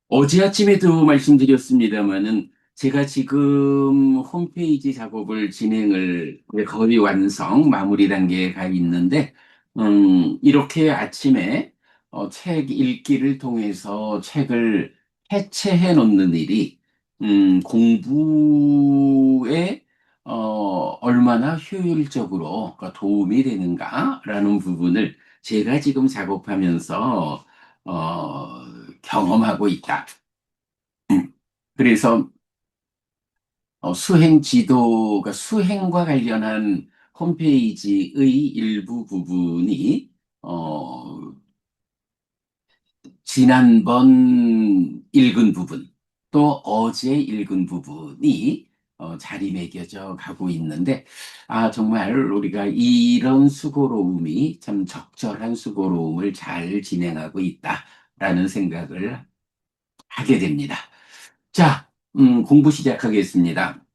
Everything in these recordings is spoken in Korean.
어제 아침에도 말씀드렸습니다마는 제가 지금 홈페이지 작업을 진행을 이제 거의 완성 마무리 단계에 가 있는데 이렇게 아침에 책 읽기를 통해서 책을 해체해 놓는 일이 공부에 얼마나 효율적으로 그러니까 도움이 되는가라는 부분을 제가 지금 작업하면서 경험하고 있다. 그래서 수행 지도가 수행과 관련한 홈페이지의 일부 부분이 어, 지난번 읽은 부분 또 어제 읽은 부분이 자리매겨져 가고 있는데 정말 우리가 이런 수고로움이 참 적절한 수고로움을 잘 진행하고 있다라는 생각을 하게 됩니다. 자, 공부 시작하겠습니다.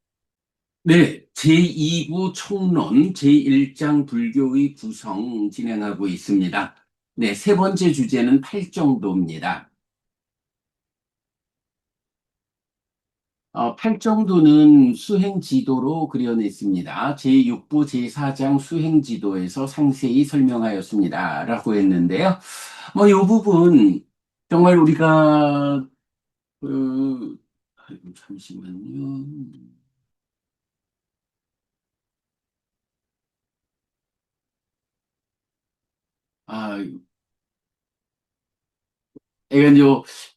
네, 제2부 총론, 제1장 불교의 구성 진행하고 있습니다. 네, 세 번째 주제는 팔정도입니다. 팔정도는 수행지도로 그려냈습니다. 제6부 제4장 수행지도에서 상세히 설명하였습니다. 라고 했는데요. 이 부분, 정말 우리가, 아이고, 잠시만요. 아, 이건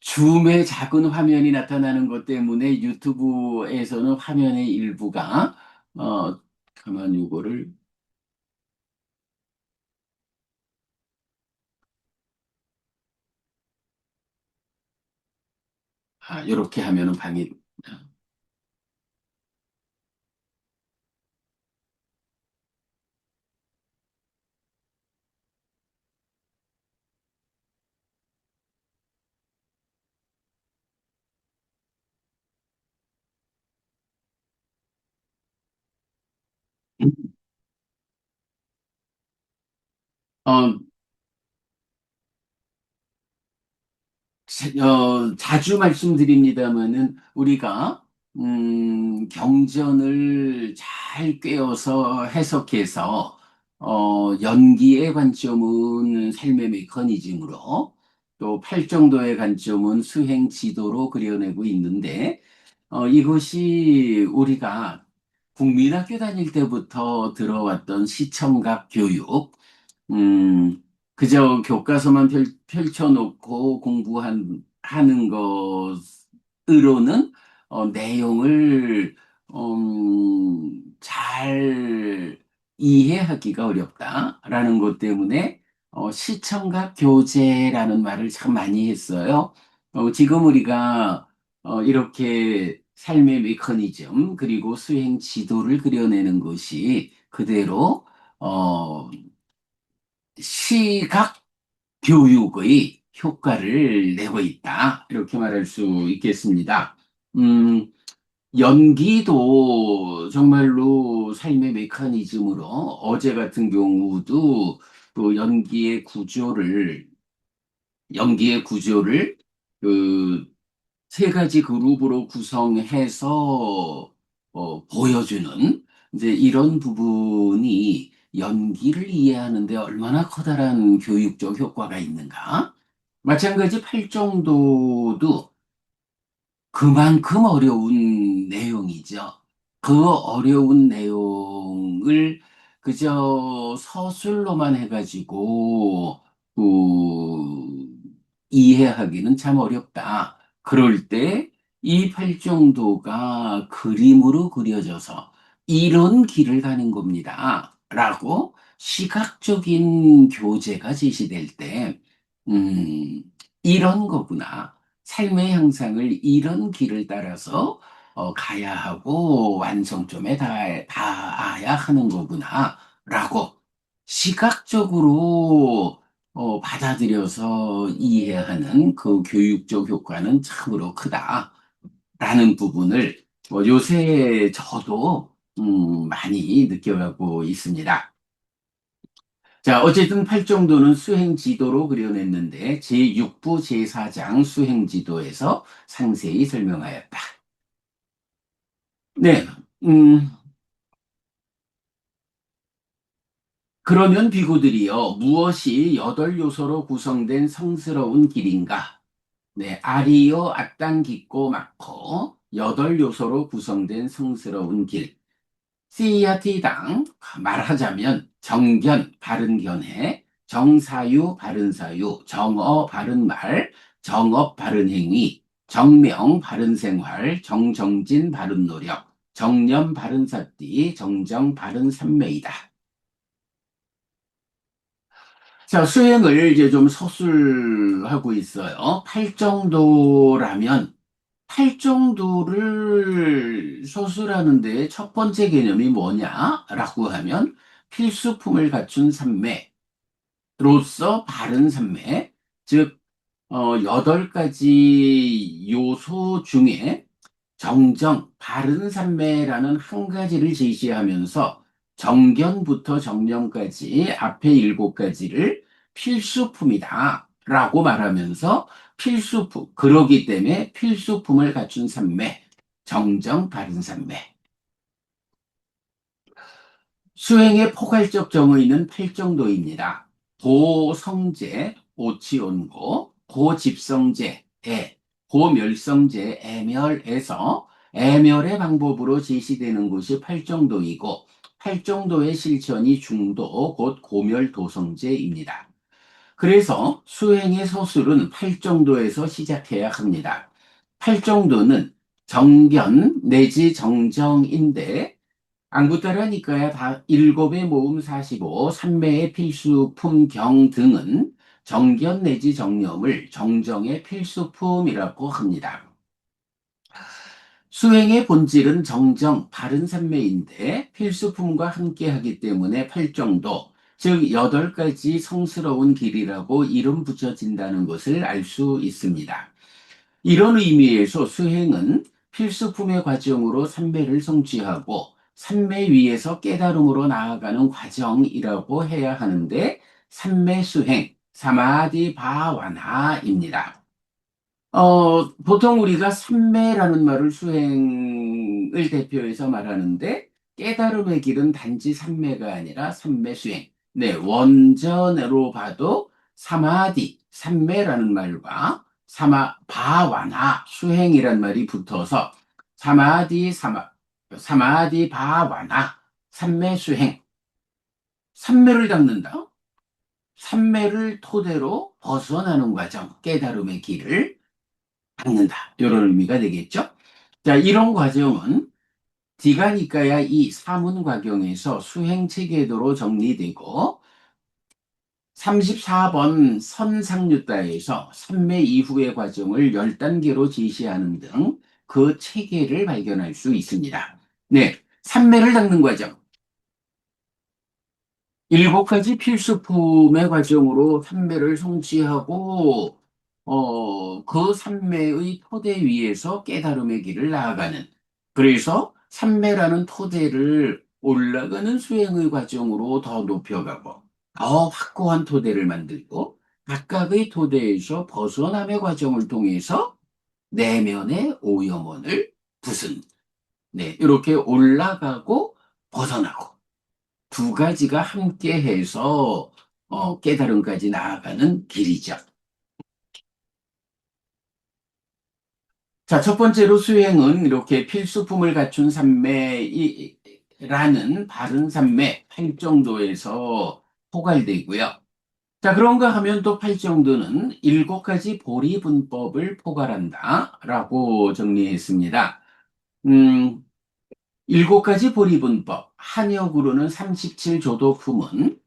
줌의 작은 화면이 나타나는 것 때문에 유튜브에서는 화면의 일부가 어 가만 요거를 이렇게 하면은 방이 어, 자주 말씀드립니다만은 우리가 경전을 잘 꿰어서 해석해서 연기의 관점은 삶의 메커니즘으로 또 팔정도의 관점은 수행 지도로 그려내고 있는데 이것이 우리가 국민학교 다닐 때부터 들어왔던 시청각 교육 그저 교과서만 펼쳐놓고 하는 것으로는 내용을 잘 이해하기가 어렵다라는 것 때문에 시청각 교재라는 말을 참 많이 했어요. 지금 우리가 이렇게 삶의 메커니즘 그리고 수행 지도를 그려내는 것이 그대로 시각 교육의 효과를 내고 있다. 이렇게 말할 수 있겠습니다. 음, 연기도 정말로 삶의 메커니즘으로 어제 같은 경우도 또 연기의 구조를 그 세 가지 그룹으로 구성해서 보여주는 이제 이런 부분이 연기를 이해하는 데 얼마나 커다란 교육적 효과가 있는가? 마찬가지 팔정도도 그만큼 어려운 내용이죠. 그 어려운 내용을 그저 서술로만 해가지고 그 이해하기는 참 어렵다. 그럴 때 이 팔정도가 그림으로 그려져서 이런 길을 가는 겁니다. 라고 시각적인 교재가 제시될 때, 음, 이런 거구나. 삶의 향상을 이런 길을 따라서 가야 하고 완성점에 닿아야 하는 거구나 라고 시각적으로 받아들여서 이해하는 그 교육적 효과는 참으로 크다라는 부분을 요새 저도 많이 느껴가고 있습니다. 자, 어쨌든 팔정도는 수행지도로 그려냈는데 제6부 제4장 수행지도에서 상세히 설명하였다. 네, 음, 그러면 비구들이여 무엇이 여덟 요소로 구성된 성스러운 길인가? 네, 아리요, 악당, 깊고 막고 여덟 요소로 구성된 성스러운 길. CERT당 말하자면 정견, 바른 견해, 정사유, 바른 사유, 정어, 바른 말, 정업, 바른 행위, 정명, 바른 생활, 정정진, 바른 노력, 정념, 바른 사띠, 정정, 바른 삼매이다. 자, 수행을 이제 좀 서술하고 있어요. 팔정도라면 팔정도를 서술하는데 첫 번째 개념이 뭐냐라고 하면 필수품을 갖춘 삼매로서 바른 삼매, 즉, 여덟 가지 요소 중에 정정, 바른 삼매라는 한 가지를 제시하면서 정견부터 정념까지 앞에 일곱 가지를 필수품이다 라고 말하면서 필수품, 그러기 때문에 필수품을 갖춘 삼매, 정정, 바른 삼매. 수행의 포괄적 정의는 팔정도입니다. 고성제, 오치온고, 고집성제, 애, 고멸성제, 애멸에서 애멸의 방법으로 제시되는 것이 팔정도이고, 팔정도의 실천이 중도, 곧 고멸도성제입니다. 그래서 수행의 서술은 팔정도에서 시작해야 합니다. 팔정도는 정견 내지 정정인데 안구따라니까야 다 일곱의 모음 45, 삼매의 필수품 경 등은 정견 내지 정념을 정정의 필수품이라고 합니다. 수행의 본질은 정정, 바른 삼매인데 필수품과 함께하기 때문에 팔정도, 즉 여덟 가지 성스러운 길이라고 이름 붙여진다는 것을 알 수 있습니다. 이런 의미에서 수행은 필수품의 과정으로 삼매를 성취하고 삼매 위에서 깨달음으로 나아가는 과정이라고 해야 하는데 삼매 수행, 사마디 바와나입니다. 보통 우리가 삼매라는 말을 수행을 대표해서 말하는데 깨달음의 길은 단지 삼매가 아니라 삼매 수행. 네, 원전으로 봐도 사마디, 삼매라는 말과 바와나, 수행이란 말이 붙어서 사마디 바와나, 삼매 수행. 삼매를 닦는다. 삼매를 토대로 벗어나는 과정, 깨달음의 길을 받는다. 이런 의미가 되겠죠. 자, 이런 과정은 디가니까야 이 사문과경에서 수행체계도로 정리되고 34번 선상유다에서 삼매 이후의 과정을 10단계로 제시하는 등 그 체계를 발견할 수 있습니다. 네, 삼매를 닦는 과정. 일곱 가지 필수품의 과정으로 삼매를 성취하고 그 삼매의 토대 위에서 깨달음의 길을 나아가는 그래서 삼매라는 토대를 올라가는 수행의 과정으로 더 높여가고 더 확고한 토대를 만들고 각각의 토대에서 벗어남의 과정을 통해서 내면의 오염원을 부순 네, 이렇게 올라가고 벗어나고 두 가지가 함께 해서 깨달음까지 나아가는 길이죠. 자, 첫 번째로 수행은 이렇게 필수품을 갖춘 삼매라는 바른 삼매 팔정도에서 포괄되고요. 자, 그런가 하면 또 팔정도는 일곱 가지 보리분법을 포괄한다라고 정리했습니다. 음, 일곱 가지 보리분법, 한역으로는 37조도 품은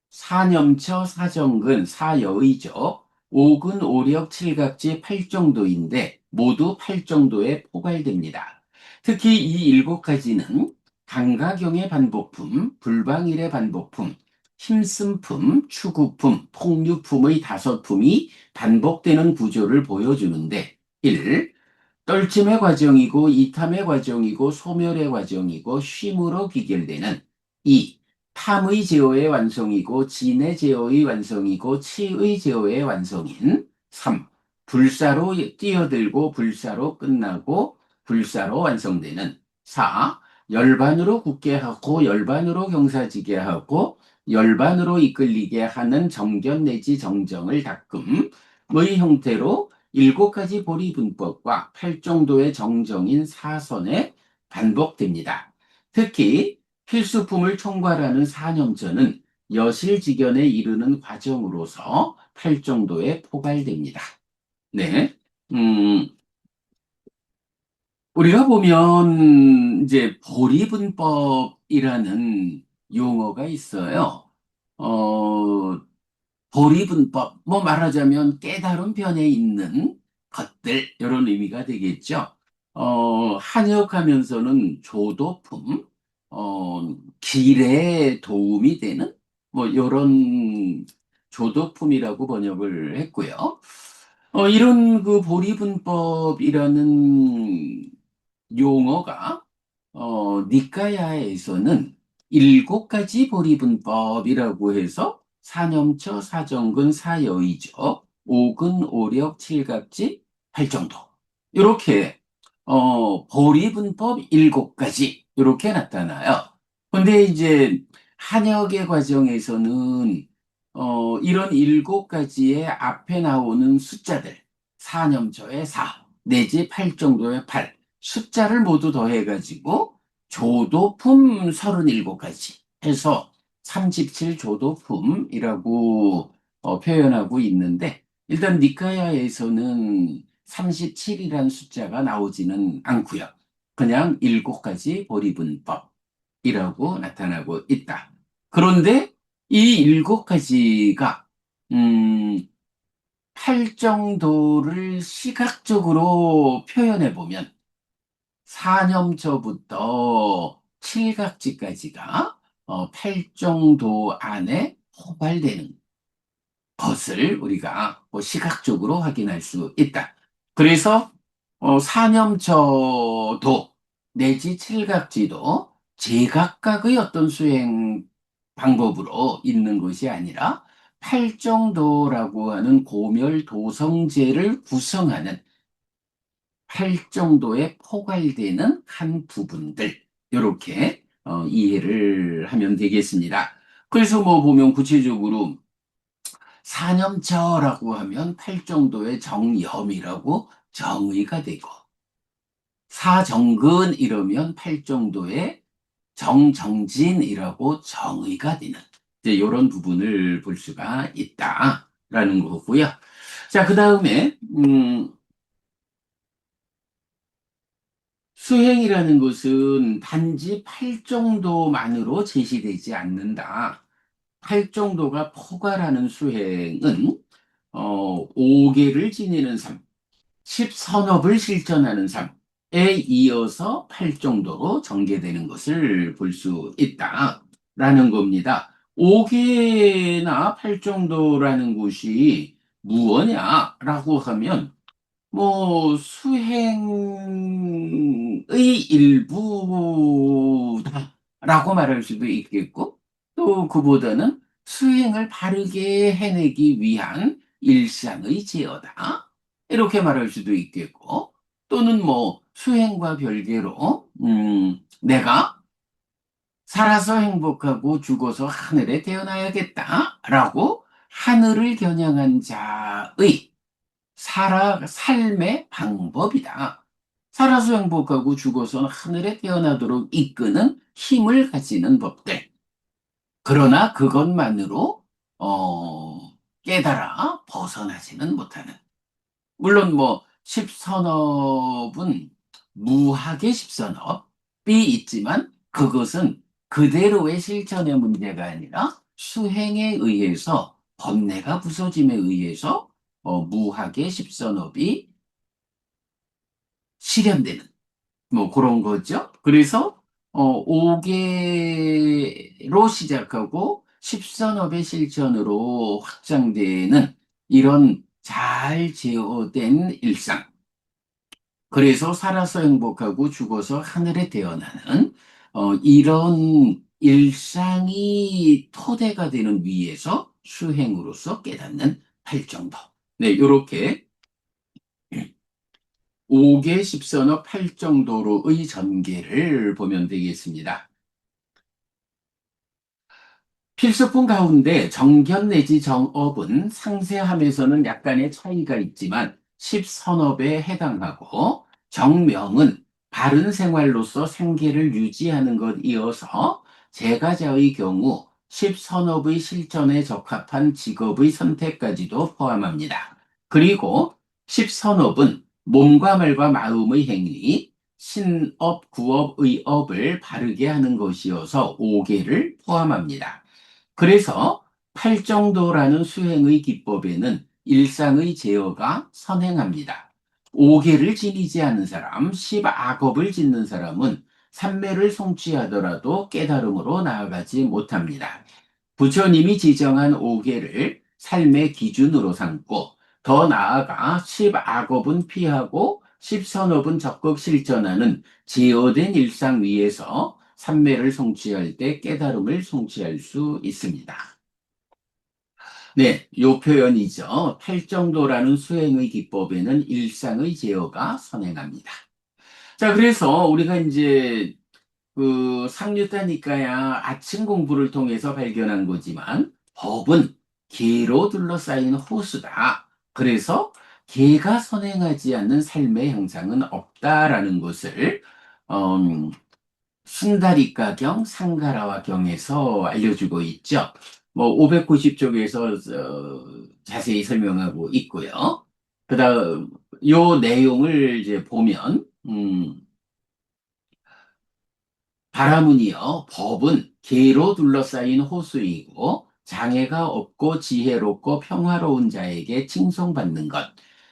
사념처, 사정근, 사여의적, 오근, 오력, 칠각지, 팔정도인데 모두 팔정도에 포괄됩니다. 특히 이 일곱 가지는 강가경의 반복품, 불방일의 반복품, 힘씀품, 추구품, 폭류품의 다섯 품이 반복되는 구조를 보여주는데 1. 떨침의 과정이고 이탐의 과정이고 소멸의 과정이고 쉼으로 귀결되는 2. 탐의 제어의 완성이고 진의 제어의 완성이고 치의 제어의 완성인 3. 불사로 뛰어들고 불사로 끝나고 불사로 완성되는 4. 열반으로 굳게 하고 열반으로 경사지게 하고 열반으로 이끌리게 하는 정견 내지 정정을 닦음의 형태로 7가지 보리분법과 8정도의 정정인 사선에 반복됩니다. 특히 필수품을 총괄하는 사념전은 여실직연에 이르는 과정으로서 8정도에 포괄됩니다. 네. 음, 우리가 보면 이제 보리분법이라는 용어가 있어요. 어, 보리분법, 뭐 말하자면 깨달은 편에 있는 것들, 이런 의미가 되겠죠. 한역하면서는 조도품, 길에 도움이 되는, 뭐, 이런 조도품이라고 번역을 했고요. 이런 그 보리분법이라는 용어가 니까야에서는 7가지 보리분법이라고 해서 사념처, 사정근, 사여의죠, 오근, 오력, 칠갑지, 팔정도 이렇게 보리분법 7가지 이렇게 나타나요. 근데 이제 한역의 과정에서는 이런 7가지의 앞에 나오는 숫자들, 사념처의 4 내지 8정도의 8 숫자를 모두 더해가지고 조도품 37가지 해서 37조도품이라고 표현하고 있는데, 일단 니카야에서는 37이라는 숫자가 나오지는 않고요. 그냥 7가지 보리분법이라고 나타나고 있다. 그런데 이 7가지가 8정도를 시각적으로 표현해 보면 사념처부터 칠각지까지가 8정도 안에 포괄되는 것을 우리가 시각적으로 확인할 수 있다. 그래서 사념처도 내지 칠각지도 제각각의 어떤 수행 방법으로 있는 것이 아니라 팔정도라고 하는 고멸도성제를 구성하는 8정도에 포괄되는 한 부분들, 이렇게 이해를 하면 되겠습니다. 그래서 뭐 보면 구체적으로 사념처라고 하면 8정도의 정염이라고 정의가 되고, 사정근 이러면 8정도의 정정진이라고 정의가 되는 이제 이런 부분을 볼 수가 있다라는 거고요. 자, 그 다음에 수행이라는 것은 단지 8정도만으로 제시되지 않는다. 8정도가 포괄하는 수행은 5계를 지니는 삶, 10선업을 실천하는 삶에 이어서 8정도로 전개되는 것을 볼 수 있다라는 겁니다. 5계나 8정도라는 것이 무엇냐라고 하면 뭐 수행의 일부다라고 말할 수도 있겠고, 또 그보다는 수행을 바르게 해내기 위한 일상의 제어다 이렇게 말할 수도 있겠고, 또는 뭐 수행과 별개로 내가 살아서 행복하고 죽어서 하늘에 태어나야겠다라고 하늘을 겨냥한 자의 삶의 방법이다. 살아서 행복하고 죽어서는 하늘에 태어나도록 이끄는 힘을 가지는 법들. 그러나 그것만으로 깨달아 벗어나지는 못하는. 물론 뭐 십선업은 무학의 십선업이 있지만 그것은 그대로의 실천의 문제가 아니라 수행에 의해서 번뇌가 부서짐에 의해서 무학의 십선업이 실현되는 뭐 그런 거죠. 그래서 5개로 시작하고 십선업의 실천으로 확장되는 이런 잘 제어된 일상. 그래서 살아서 행복하고 죽어서 하늘에 태어나는 이런 일상이 토대가 되는 위에서 수행으로서 깨닫는 팔정도. 네, 요렇게 5개 십선업 팔정도로의 전개를 보면 되겠습니다. 필수품 가운데 정견 내지 정업은 상세함에서는 약간의 차이가 있지만 십선업에 해당하고 정명은 바른 생활로서 생계를 유지하는 것이어서 제가자의 경우 십선업의 실전에 적합한 직업의 선택까지도 포함합니다. 그리고 십선업은 몸과 말과 마음의 행위, 신업, 구업, 의업을 바르게 하는 것이어서 5개를 포함합니다. 그래서 팔정도라는 수행의 기법에는 일상의 제어가 선행합니다. 5개를 지니지 않는 사람, 10악업을 짓는 사람은 삼매를 성취하더라도 깨달음으로 나아가지 못합니다. 부처님이 지정한 5개를 삶의 기준으로 삼고 더 나아가 10악업은 피하고 10선업은 적극 실천하는 제어된 일상 위에서 삼매를 성취할 때 깨달음을 성취할 수 있습니다. 네, 요 표현이죠. 팔정도라는 수행의 기법에는 일상의 제어가 선행합니다. 자, 그래서 우리가 이제 그 상류다니까야 아침 공부를 통해서 발견한 거지만 법은 개로 둘러싸인 호수다. 그래서 개가 선행하지 않는 삶의 형상은 없다라는 것을 순다리가경, 상가라와경에서 알려주고 있죠. 뭐 590쪽에서 자세히 설명하고 있고요. 그다음 요 내용을 이제 보면 바라문이여 법은 계로 둘러싸인 호수이고 장애가 없고 지혜롭고 평화로운 자에게 칭송받는 것.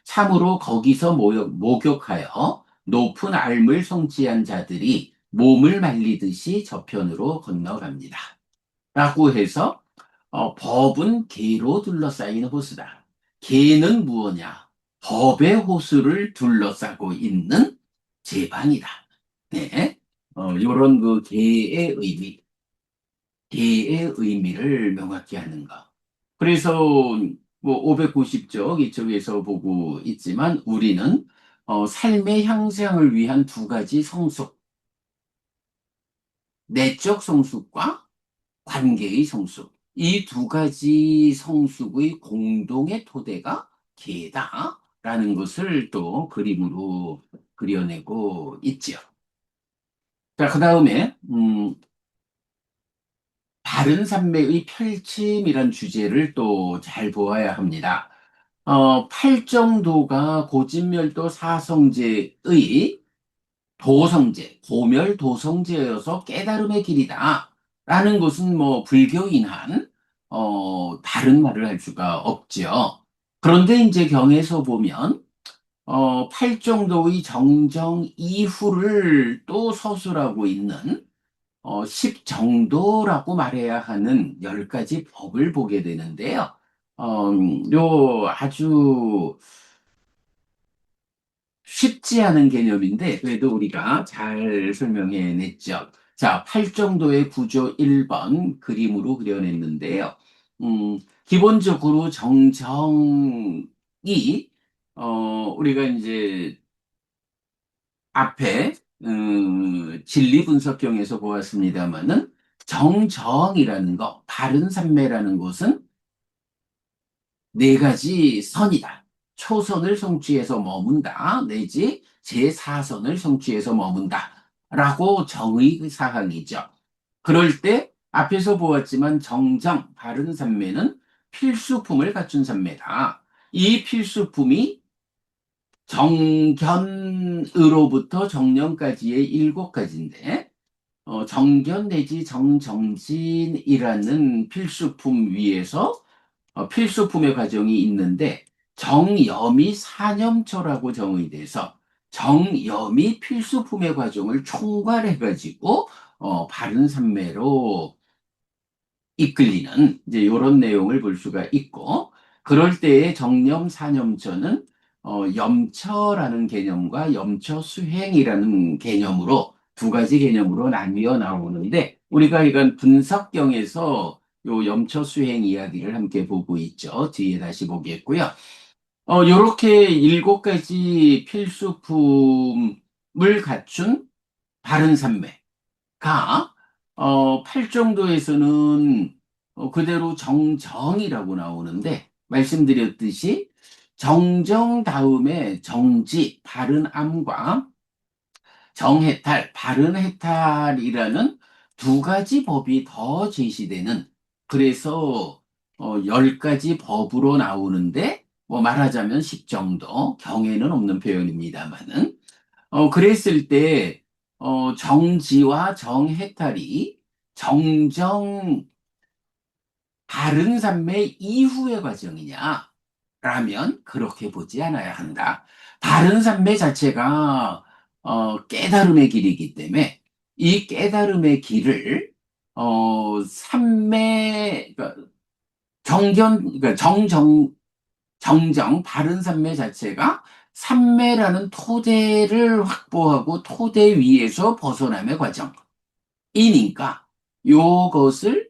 참으로 거기서 목욕하여 높은 삶을 성취한 자들이 몸을 말리듯이 저편으로 건너갑니다. 라고 해서 법은 계로 둘러싸인 호수다. 계는 무엇냐? 법의 호수를 둘러싸고 있는 제방이다. 네. 요런 그 개의 의미를 명확히 하는 거. 그래서 뭐 590쪽 이쪽에서 보고 있지만 우리는 삶의 향상을 위한 두 가지 성숙, 내적 성숙과 관계의 성숙. 이 두 가지 성숙의 공동의 토대가 개다라는 것을 또 그림으로 그려내고 있죠. 자, 그 다음에 바른 삼매의 펼침이란 주제를 또 잘 보아야 합니다. 팔정도가 고진멸도 사성제의 도성제, 고멸 도성제여서 깨달음의 길이다. 라는 것은 뭐 불교인한, 다른 말을 할 수가 없죠. 그런데 이제 경에서 보면, 팔정도의 정정 이후를 또 서술하고 있는 십정도라고 말해야 하는 10가지 법을 보게 되는데요. 요 아주 쉽지 않은 개념인데 그래도 우리가 잘 설명해 냈죠. 자, 팔정도의 구조 1번 그림으로 그려냈는데요. 기본적으로 정정이 우리가 이제 앞에 진리 분석경에서 보았습니다마는 정정이라는 거, 바른 삼매라는 것은 네 가지 선이다. 초선을 성취해서 머문다. 내지 제4선을 성취해서 머문다. 라고 정의 사항이죠. 그럴 때 앞에서 보았지만 정정, 바른 삼매는 필수품을 갖춘 삼매다. 이 필수품이 정견으로부터 정령까지의 7가지인데 정견 내지 정정진이라는 필수품 위에서 필수품의 과정이 있는데 정염이 사념초라고 정의돼서 정염이 필수품의 과정을 총괄해가지고 바른 삼매로 이끌리는 이제 이런 내용을 볼 수가 있고 그럴 때의 정념 사념처는 염처라는 개념과 염처 수행이라는 개념으로 두 가지 개념으로 나뉘어 나오는데 우리가 이건 분석경에서 요 염초 수행 이야기를 함께 보고 있죠. 뒤에 다시 보겠고요. 요렇게 일곱 가지 필수품을 갖춘 바른 산매가 팔정도에서는 그대로 정정이라고 나오는데 말씀드렸듯이 정정 다음에 정지, 바른 암과 정해탈, 바른 해탈이라는 두 가지 법이 더 제시되는 그래서 10가지 법으로 나오는데 뭐 말하자면 십정도, 경에는 없는 표현입니다만은 그랬을 때 정지와 정해탈이 정정 바른 삶의 이후의 과정이냐? 라면 그렇게 보지 않아야 한다. 바른 삶의 자체가 깨달음의 길이기 때문에 이 깨달음의 길을 삶의 그러니까 그러니까 정정 바른 삶의 자체가 삼매라는 토대를 확보하고 토대 위에서 벗어남의 과정. 이니까 요것을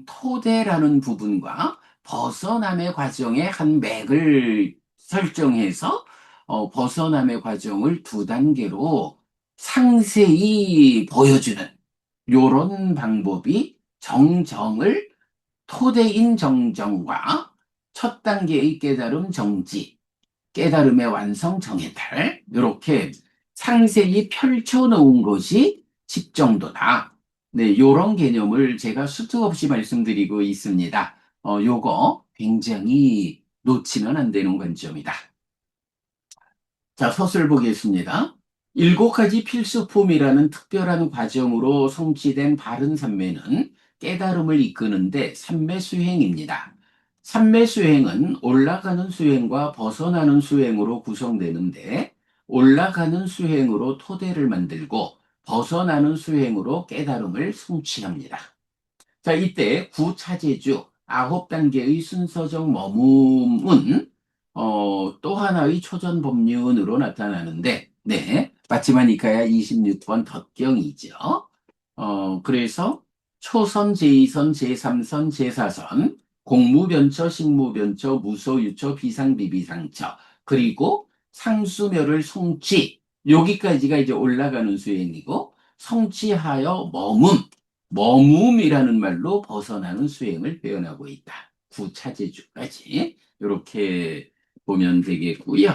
토대라는 부분과 벗어남의 과정의 한 맥을 설정해서 벗어남의 과정을 두 단계로 상세히 보여주는 요런 방법이 정정을 토대인 정정과 첫 단계의 깨달음 정지, 깨달음의 완성 정해탈 이렇게 상세히 펼쳐놓은 것이 집정도다. 네, 요런 개념을 제가 수도 없이 말씀드리고 있습니다. 요거 굉장히 놓치면 안 되는 관점이다. 자, 서술 보겠습니다. 일곱 가지 필수품이라는 특별한 과정으로 성취된 바른 삼매는 깨달음을 이끄는데 삼매 수행입니다. 삼매 수행은 올라가는 수행과 벗어나는 수행으로 구성되는데 올라가는 수행으로 토대를 만들고 벗어나는 수행으로 깨달음을 성취합니다. 자, 이때 구차제주 9단계의 순서적 머금은 또 하나의 초전 법륜으로 나타나는데, 네, 맞지만 이카야 26번 덧경이죠. 그래서 초선, 제2선, 제3선, 제4선, 공무변처, 식무변처, 무소유처, 비상비비상처, 그리고 상수멸을 성취, 여기까지가 이제 올라가는 수행이고, 성취하여 머쭅이라는 말로 벗어나는 수행을 표현하고 있다. 구차제주까지 이렇게 보면 되겠고요.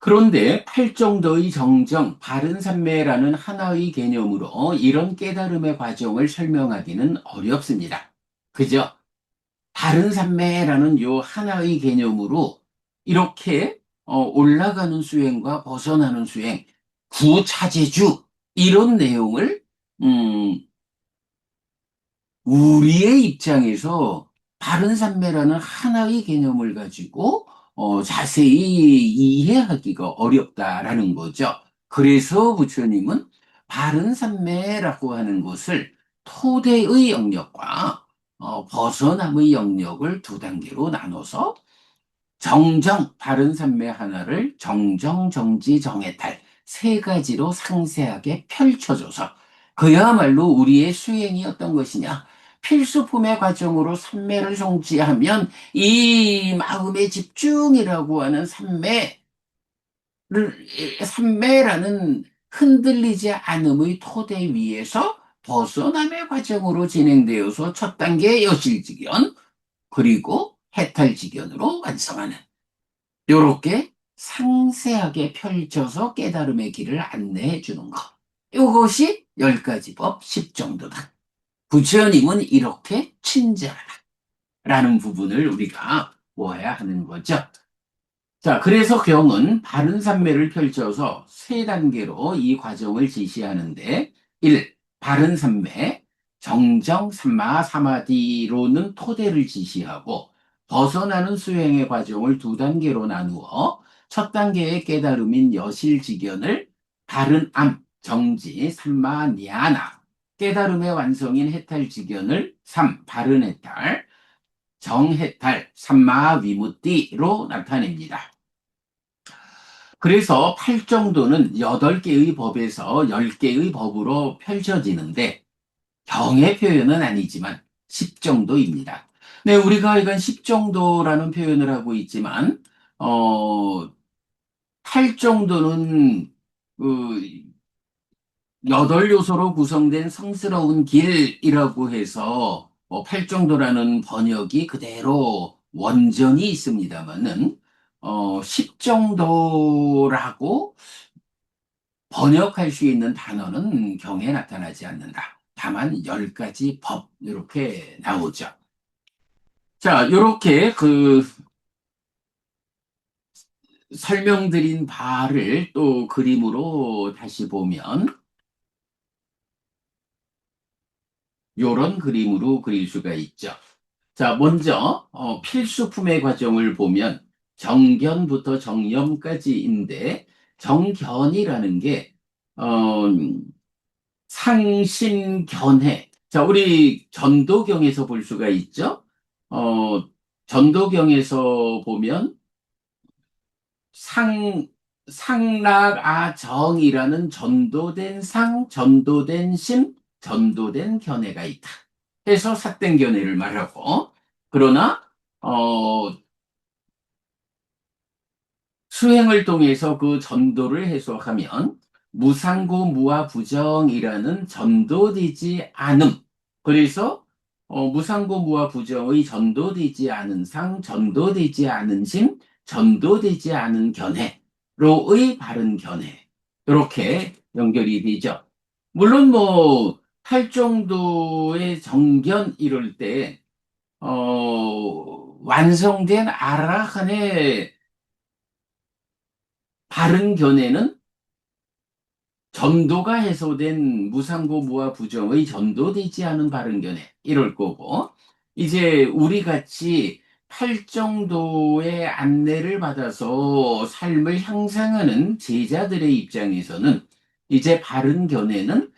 그런데 팔정도의 정정, 바른 삼매라는 하나의 개념으로 이런 깨달음의 과정을 설명하기는 어렵습니다. 그죠? 바른 삼매라는 요 하나의 개념으로 이렇게 올라가는 수행과 벗어나는 수행, 구차제주 이런 내용을 음, 우리의 입장에서 바른 삼매라는 하나의 개념을 가지고 자세히 이해하기가 어렵다라는 거죠. 그래서 부처님은 바른 삼매라고 하는 것을 토대의 영역과 벗어남의 영역을 두 단계로 나눠서 정정, 바른 삼매 하나를 정정, 정지, 정해탈 세 가지로 상세하게 펼쳐줘서 그야말로 우리의 수행이 어떤 것이냐? 필수품의 과정으로 삼매를 성취하면 이 마음의 집중이라고 하는 삼매라는 흔들리지 않음의 토대 위에서 벗어남의 과정으로 진행되어서 첫 단계 여실직연, 그리고 해탈직연으로 완성하는 요렇게 상세하게 펼쳐서 깨달음의 길을 안내해 주는 것. 이것이 10가지 법 10정도다. 부처님은 이렇게 친절하다라는 부분을 우리가 보아야 하는 거죠. 자, 그래서 경은 바른 삼매를 펼쳐서 세 단계로 이 과정을 지시하는데 1. 바른 삼매, 정정 삼마 사마디로는 토대를 지시하고 벗어나는 수행의 과정을 두 단계로 나누어 첫 단계의 깨달음인 여실직연을 바른 암, 정지, 삼마, 니아나 깨달음의 완성인 해탈직견을 3. 바른 해탈, 정해탈, 삼마위무띠로 나타냅니다. 그래서 팔정도는 8개의 법에서 10개의 법으로 펼쳐지는데 경의 표현은 아니지만 10정도입니다. 네, 우리가 이건 10정도라는 표현을 하고 있지만 8정도는 그 8요소로 구성된 성스러운 길이라고 해서 8정도라는 번역이 그대로 원전이 있습니다만은 10정도라고 번역할 수 있는 단어는 경에 나타나지 않는다. 다만 10가지 법 이렇게 나오죠. 자, 이렇게 그 설명드린 바를 또 그림으로 다시 보면 이런 그림으로 그릴 수가 있죠. 자, 먼저 필수품의 과정을 보면 정견부터 정념까지인데 정견이라는 게 어, 상심견해. 자, 우리 전도경에서 볼 수가 있죠. 어, 전도경에서 보면 상 상락아정이라는 전도된 상, 전도된 심, 전도된 견해가 있다. 해서 삿된 견해를 말하고 그러나 어, 수행을 통해서 그 전도를 해소하면 무상고 무아부정이라는 전도되지 않음. 그래서 무상고 무아부정의 전도되지 않은 상, 전도되지 않은 심, 전도되지 않은 견해로의 바른 견해. 이렇게 연결이 되죠. 물론 뭐 할 정도의 정견 이럴 때 완성된 아라한의 바른 견해는 전도가 해소된 무상고 무아 부정의 전도되지 않은 바른 견해 이럴 거고 이제 우리 같이 팔정도의 안내를 받아서 삶을 향상하는 제자들의 입장에서는 이제 바른 견해는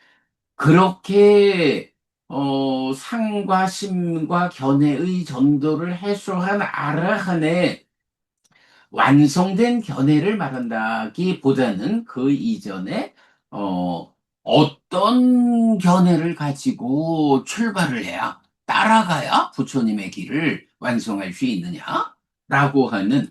그렇게 상과 심과 견해의 전도를 해소한 아라한의 완성된 견해를 말한다기보다는 그 이전에 어떤 견해를 가지고 출발을 해야 따라가야 부처님의 길을 완성할 수 있느냐라고 하는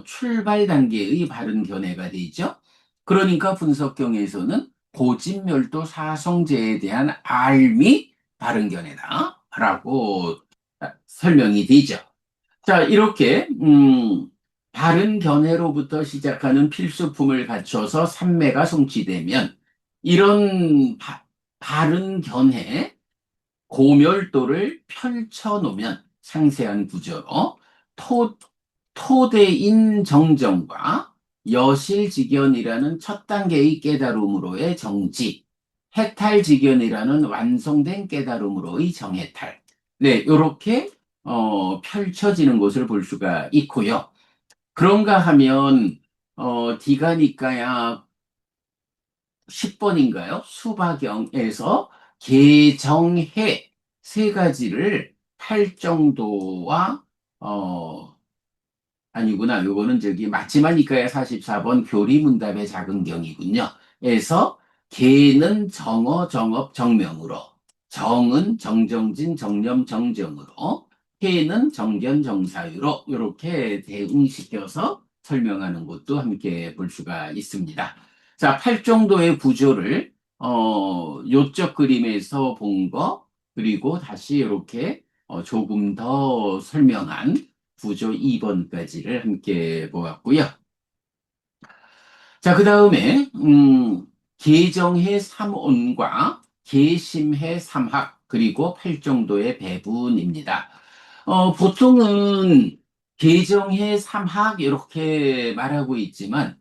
출발 단계의 바른 견해가 되죠. 그러니까 분석경에서는 고진멸도 사성제에 대한 알미 바른 견해다라고 설명이 되죠. 자, 이렇게 바른 견해로부터 시작하는 필수품을 갖춰서 삼매가 성취되면 이런 바른 견해 고멸도를 펼쳐놓으면 상세한 구조로 토, 토대인 정정과 여실직연이라는 첫 단계의 깨달음으로의 정지, 해탈직연이라는 완성된 깨달음으로의 정해탈. 네, 이렇게 펼쳐지는 것을 볼 수가 있고요. 그런가 하면 디가니까야 10번인가요? 수바경에서 개정해 세 가지를 팔 정도와 아니구나. 요거는 저기 맞지마니까야 44번 교리문답의 작은 경이군요. 에서 개는 정어, 정업, 정명으로 정은 정정진, 정념, 정정으로 해는 정견, 정사유로 이렇게 대응시켜서 설명하는 것도 함께 볼 수가 있습니다. 자, 8정도의 구조를 요쪽 그림에서 본 거 그리고 다시 이렇게 조금 더 설명한 구조 2번까지를 함께 보았고요. 자, 그 다음에 계정해 3온과 계심해 3합 그리고 8정도의 배분입니다. 보통은 계정해 3합 이렇게 말하고 있지만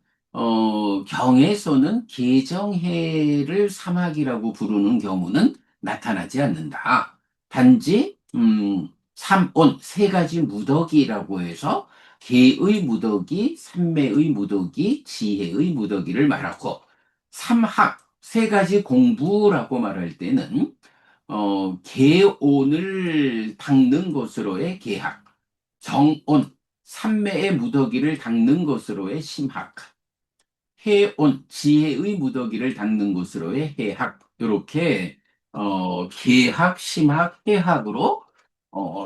경에서는 계정해를 3합이라고 부르는 경우는 나타나지 않는다. 단지 3온 세 가지 무더기라고 해서 계의 무더기, 삼매의 무더기, 지혜의 무더기를 말하고 삼학, 세 가지 공부라고 말할 때는 계온을 닦는 것으로의 계학, 정온, 삼매의 무더기를 닦는 것으로의 심학, 해온, 지혜의 무더기를 닦는 것으로의 해학, 이렇게 계학, 심학, 해학으로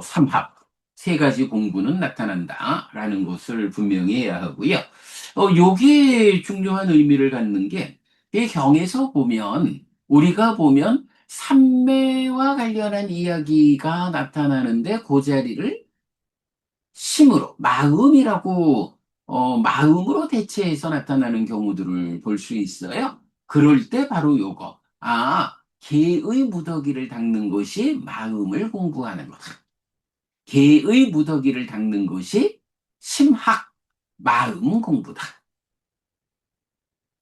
삼학, 세 가지 공부는 나타난다라는 것을 분명히 해야 하고요. 요게 중요한 의미를 갖는 게, 이 경에서 보면, 우리가 보면 삼매와 관련한 이야기가 나타나는데 그 자리를 심으로, 마음이라고, 마음으로 대체해서 나타나는 경우들을 볼 수 있어요. 그럴 때 바로 요거. 아, 개의 무더기를 닦는 것이 마음을 공부하는 거다. 개의 무더기를 닦는 것이 심학, 마음 공부다.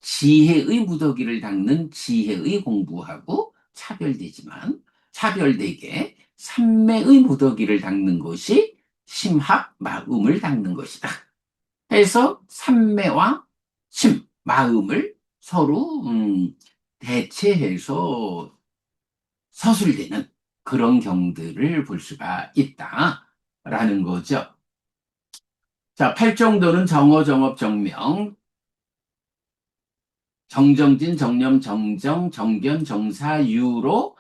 지혜의 무더기를 닦는 지혜의 공부하고 차별되지만, 차별되게 삼매의 무더기를 닦는 것이 심학, 마음을 닦는 것이다. 해서 삼매와 심, 마음을 서로 대체해서 서술되는 그런 경들을 볼 수가 있다라는 거죠. 자, 팔정도는 정어, 정업, 정명, 정정진, 정념, 정정, 정견, 정사, 유로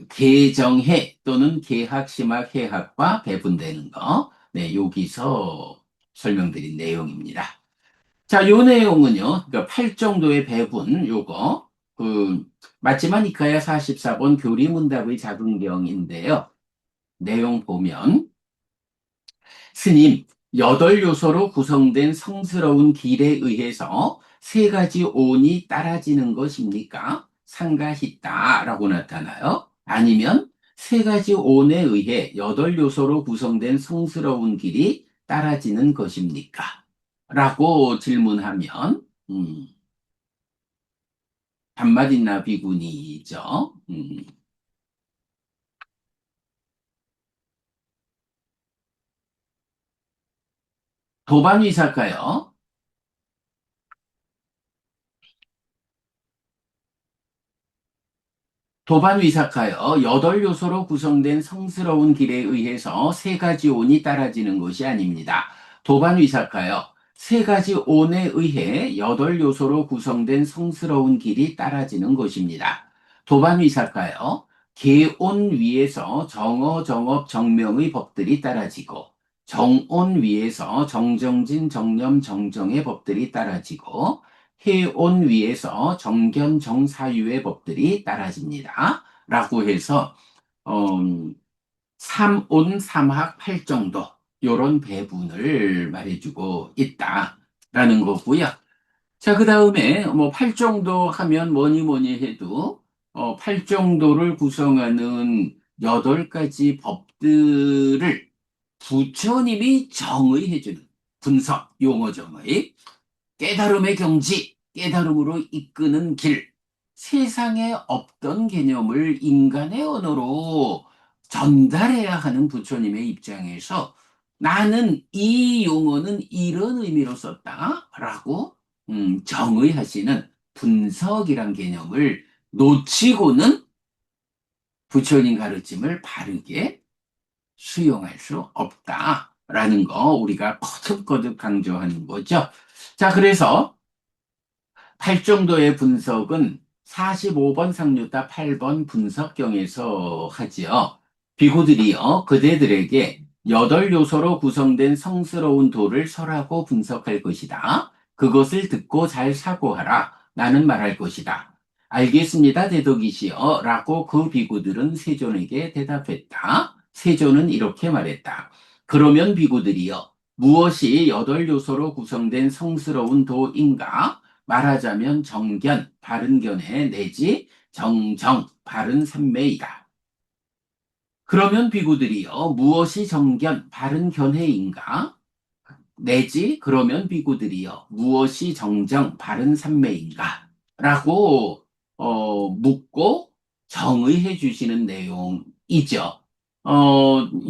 개정해 또는 개학, 심학, 해학과 배분되는 거. 네, 여기서 설명드린 내용입니다. 자, 요 내용은요, 그러니까 8정도의 배분, 요거, 맞지만 이카야 44번 교리문답의 작은경인데요. 내용 보면, 스님, 여덟 요소로 구성된 성스러운 길에 의해서 세 가지 온이 따라지는 것입니까? 상가히다라고 나타나요. 아니면 세 가지 온에 의해 여덟 요소로 구성된 성스러운 길이 따라지는 것입니까? 라고 질문하면, 반말이나 비구니죠. 도반위사까요? 도반위사카여 여덟 요소로 구성된 성스러운 길에 의해서 세 가지 온이 따라지는 것이 아닙니다. 도반위사카여 세 가지 온에 의해 여덟 요소로 구성된 성스러운 길이 따라지는 것입니다. 도반위사카여 계온 위에서 정어, 정업, 정명의 법들이 따라지고 정온 위에서 정정진, 정념, 정정의 법들이 따라지고 해온 위에서 정견, 정사유의 법들이 따라집니다. 라고 해서 삼온, 삼학, 팔정도 요런 배분을 말해주고 있다라는 거고요. 자, 그 다음에 뭐 팔정도 하면 뭐니 뭐니 해도 팔정도를 구성하는 여덟 가지 법들을 부처님이 정의해주는 분석, 용어 정의, 깨달음의 경지, 깨달음으로 이끄는 길, 세상에 없던 개념을 인간의 언어로 전달해야 하는 부처님의 입장에서 나는 이 용어는 이런 의미로 썼다라고 정의하시는 분석이란 개념을 놓치고는 부처님 가르침을 바르게 수용할 수 없다라는 거 우리가 거듭거듭 강조하는 거죠. 자, 그래서 8정도의 분석은 45번 상류타 8번 분석경에서 하지요. 비구들이요, 그대들에게 8요소로 구성된 성스러운 도를 설하고 분석할 것이다. 그것을 듣고 잘 사고하라. 나는 말할 것이다. 알겠습니다, 대덕이시여. 라고 그 비구들은 세존에게 대답했다. 세존은 이렇게 말했다. 그러면 비구들이여, 무엇이 8요소로 구성된 성스러운 도인가? 말하자면 정견, 바른 견해 내지 정정, 바른 삼매이다. 그러면 비구들이요, 무엇이 정견, 바른 견해인가? 내지 그러면 비구들이요, 무엇이 정정, 바른 삼매인가? 라고 묻고 정의해 주시는 내용이죠.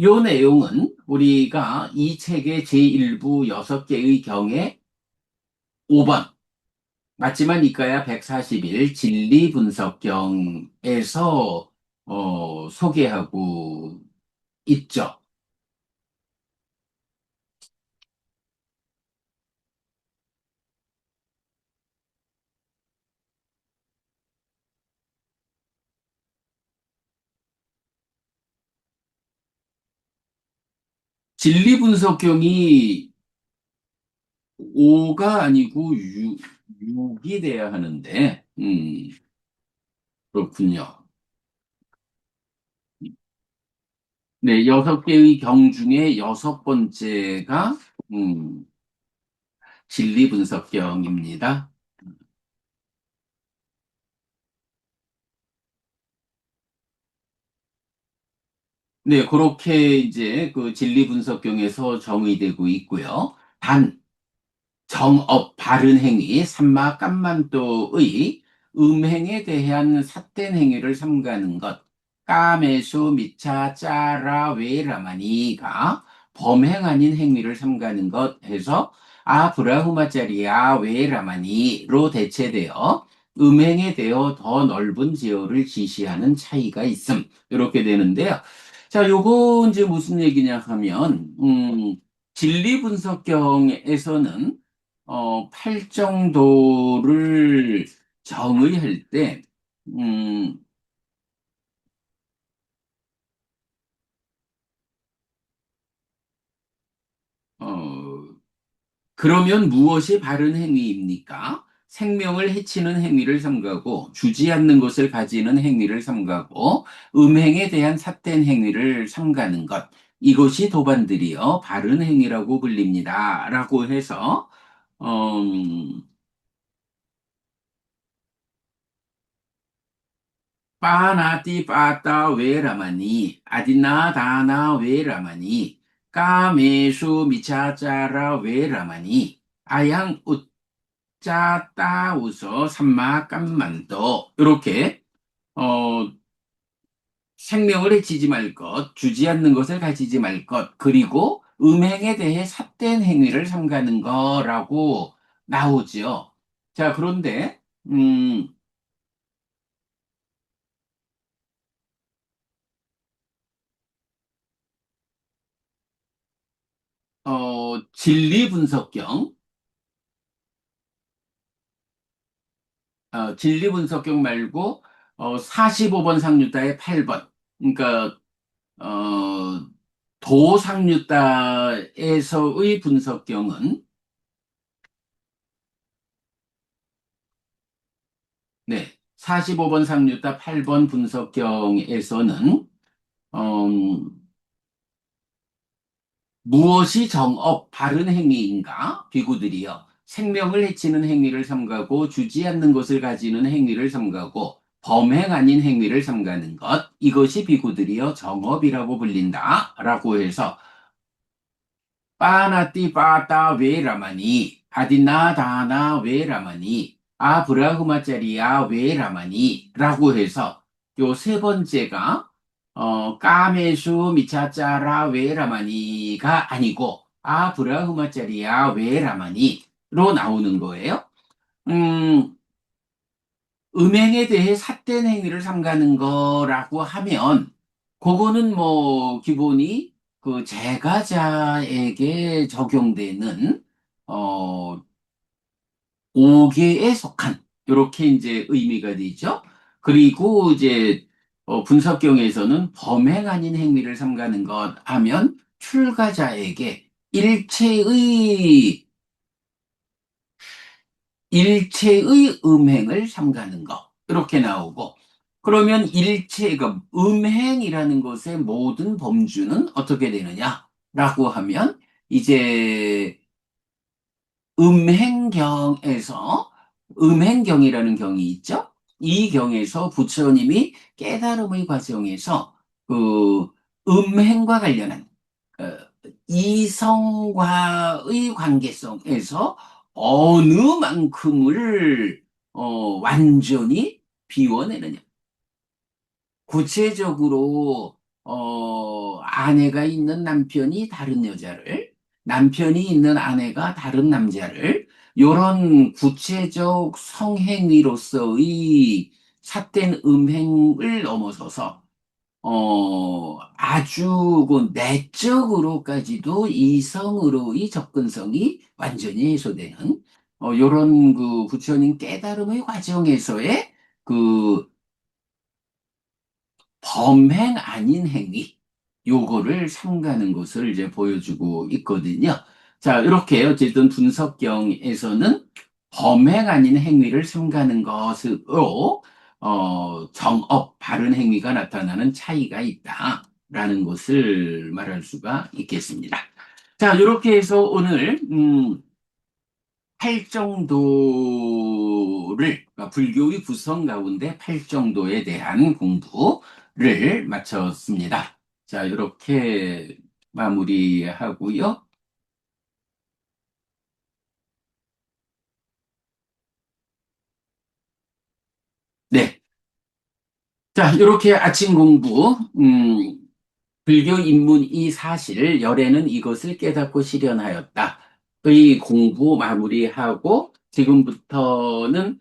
요 내용은 우리가 이 책의 제1부 6개의 경의 5번 맞지만 이과야 141 진리분석경에서 소개하고 있죠. 진리분석경이 5가 아니고 6이 돼야 하는데, 그렇군요. 네, 6개의 경 중에 여섯 번째가, 음, 진리분석경입니다. 네, 그렇게 이제 그 진리분석경에서 정의되고 있고요. 단, 정업, 바른 행위, 삼마, 깜만도의 음행에 대한 삿된 행위를 삼가는 것, 까매수, 미차, 짜라, 웨라마니가 범행 아닌 행위를 삼가는 것 해서 아브라후마짜리야, 웨라마니로 대체되어 음행에 대어 더 넓은 제어를 지시하는 차이가 있음. 이렇게 되는데요. 자, 요거 이제 무슨 얘기냐 하면, 진리분석경에서는 팔정도를 정의할 때, 음, 어, 그러면 무엇이 바른 행위입니까? 생명을 해치는 행위를 삼가고, 주지 않는 것을 가지는 행위를 삼가고, 음행에 대한 삿된 행위를 삼가는 것. 이것이 도반들이여 바른 행위라고 불립니다. 라고 해서, 음, 빠나띠 빠따 외라마니 아디나 다나 외라마니 까메수 미차짜라 외라마니 아양 웃자 따우서 삼마 깜만도 이렇게 어 생명을 해치지 말 것, 주지 않는 것을 가지지 말 것, 그리고 음행에 대해 삿된 행위를 삼가는 거라고 나오죠. 자, 그런데 음, 진리 분석경 진리 분석경 말고 45번 상류다의 8번. 그러니까 어, 도상류다에서의 분석경은 네, 45번 상류다 8번 분석경에서는 음, 무엇이 정업, 바른 행위인가? 비구들이여. 생명을 해치는 행위를 삼가고 주지 않는 것을 가지는 행위를 삼가고 범행 아닌 행위를 삼가는 것. 이것이 비구들이여 정업이라고 불린다. 라고 해서 빠나띠 빠따 웨라마니 아디나 다나 웨라마니 아브라흐마짜리야 웨라마니 라고 해서 요 세 번째가 까메수 미차짜라 웨라마니가 아니고 아브라흐마짜리야 웨라마니로 나오는 거예요. 음, 음행에 대해 삿된 행위를 삼가는 거라고 하면, 그거는 뭐, 기본이 그 제가자에게 적용되는, 어, 5계에 속한, 이렇게 이제 의미가 되죠. 그리고 이제, 분석경에서는 범행 아닌 행위를 삼가는 것 하면, 출가자에게 일체의 음행을 삼가는 것. 이렇게 나오고. 그러면 일체가 음행이라는 것의 모든 범주는 어떻게 되느냐? 라고 하면 이제 음행경에서 음행경이라는 경이 있죠. 이 경에서 부처님이 깨달음의 과정에서 그 음행과 관련한 어, 이성과의 관계성에서 어느 만큼을 완전히 비워내느냐. 구체적으로 아내가 있는 남편이 다른 여자를 남편이 있는 아내가 다른 남자를 요런 구체적 성행위로서의 삿된 음행을 넘어서서 아주 그 내적으로까지도 이성으로의 접근성이 완전히 해소되는 요런 그 부처님 깨달음의 과정에서의 그 범행 아닌 행위, 요거를 삼가는 것을 이제 보여주고 있거든요. 자, 이렇게 어쨌든 분석경에서는 범행 아닌 행위를 삼가는 것으로, 정업, 바른 행위가 나타나는 차이가 있다라는 것을 말할 수가 있겠습니다. 자, 이렇게 해서 오늘, 팔정도를, 그러니까 불교의 구성 가운데 팔정도에 대한 공부를 마쳤습니다. 자, 이렇게 마무리하고요. 네. 자, 이렇게 아침 공부, 불교 입문 이 사실, 열애는 이것을 깨닫고 실현하였다. 의 공부 마무리하고, 지금부터는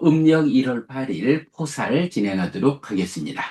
음력 1월 8일 포사를 진행하도록 하겠습니다.